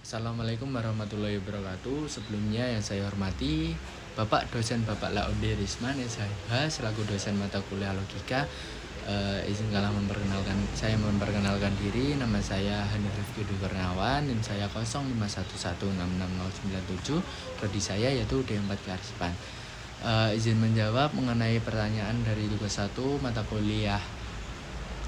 Assalamualaikum warahmatullahi wabarakatuh. Sebelumnya yang saya hormati Bapak dosen Bapak Laude Risman SHH selaku dosen mata kuliah logika. Izinkanlah saya memperkenalkan diri. Nama saya Hanif Rifki Kurniawan, NIM saya 0511666097. Prodi saya yaitu D4 Kearsipan. Izin menjawab mengenai pertanyaan dari tugas 1 mata kuliah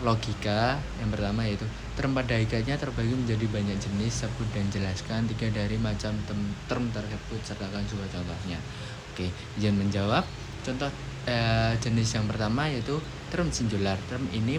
logika. Yang pertama yaitu term pada hakikatnya terbagi menjadi banyak jenis. Sebut dan jelaskan 3 dari macam term tersebut sertakan juga contohnya. Oke, izin menjawab. Contoh jenis yang pertama yaitu term singular. Term ini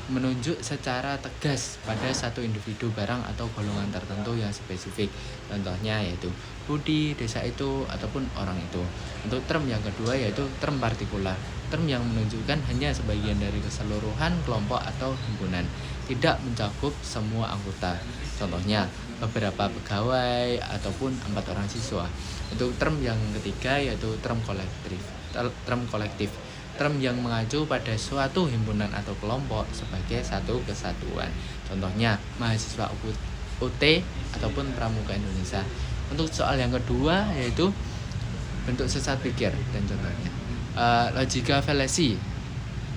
menunjuk secara tegas pada satu individu, barang atau golongan tertentu yang spesifik. Contohnya yaitu Budi, desa itu, ataupun orang itu. Untuk term yang kedua yaitu term partikular. Term yang menunjukkan hanya sebagian dari keseluruhan kelompok atau himpunan, tidak mencakup semua anggota. Contohnya beberapa pegawai ataupun 4 orang siswa. Untuk term yang ketiga yaitu term kolektif. Term yang mengacu pada suatu himpunan atau kelompok sebagai satu kesatuan. Contohnya mahasiswa UT ataupun Pramuka Indonesia. Untuk soal yang kedua yaitu bentuk sesat pikir dan contohnya. Logika fallacy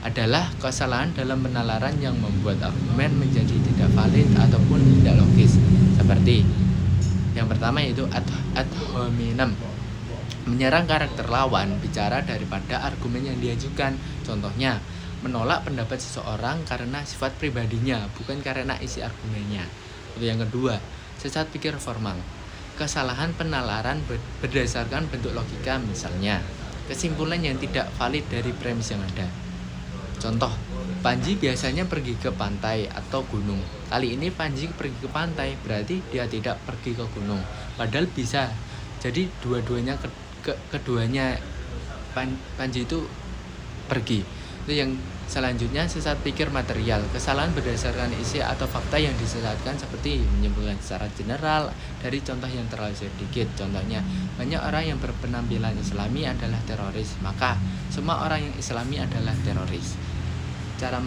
adalah kesalahan dalam penalaran yang membuat argumen menjadi tidak valid ataupun tidak logis. Seperti yang pertama yaitu ad hominem, menyerang karakter lawan bicara daripada argumen yang diajukan. Contohnya, menolak pendapat seseorang karena sifat pribadinya, bukan karena isi argumennya. Untuk yang kedua, sesat pikir formal, kesalahan penalaran berdasarkan bentuk logika, misalnya kesimpulan yang tidak valid dari premis yang ada. Contoh, Panji biasanya pergi ke pantai atau gunung. Kali ini Panji pergi ke pantai, berarti dia tidak pergi ke gunung. Padahal bisa jadi keduanya Panji itu pergi. Itu yang selanjutnya sesat pikir material, kesalahan berdasarkan isi atau fakta yang disesatkan seperti menyimpulkan secara general dari contoh yang terlalu sedikit. Contohnya, banyak orang yang berpenampilan Islami adalah teroris, maka semua orang yang Islami adalah teroris. Cara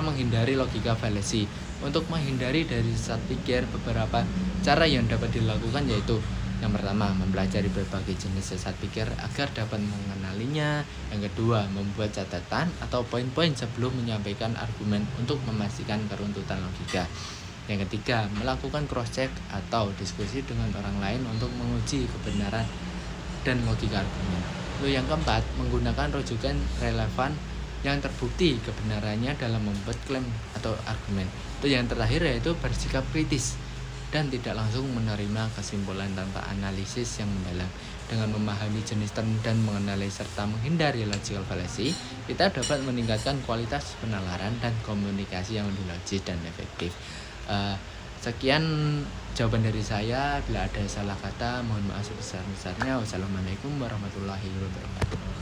menghindari logika fallacy. Untuk menghindari dari sesat pikir, beberapa cara yang dapat dilakukan yaitu yang pertama, mempelajari berbagai jenis sesat pikir agar dapat mengenalinya. Yang kedua, membuat catatan atau poin-poin sebelum menyampaikan argumen untuk memastikan keruntutan logika. Yang ketiga, melakukan cross-check atau diskusi dengan orang lain untuk menguji kebenaran dan logika argumen. Lalu yang keempat, menggunakan rujukan relevan yang terbukti kebenarannya dalam membuat klaim atau argumen. Itu yang terakhir yaitu bersikap kritis dan tidak langsung menerima kesimpulan tanpa analisis yang mendalam. Dengan memahami jenis term dan mengenali serta menghindari logical fallacy, kita dapat meningkatkan kualitas penalaran dan komunikasi yang lebih logis dan efektif. Sekian jawaban dari saya. Bila ada salah kata, mohon maaf sebesar-besarnya. Wassalamualaikum warahmatullahi wabarakatuh.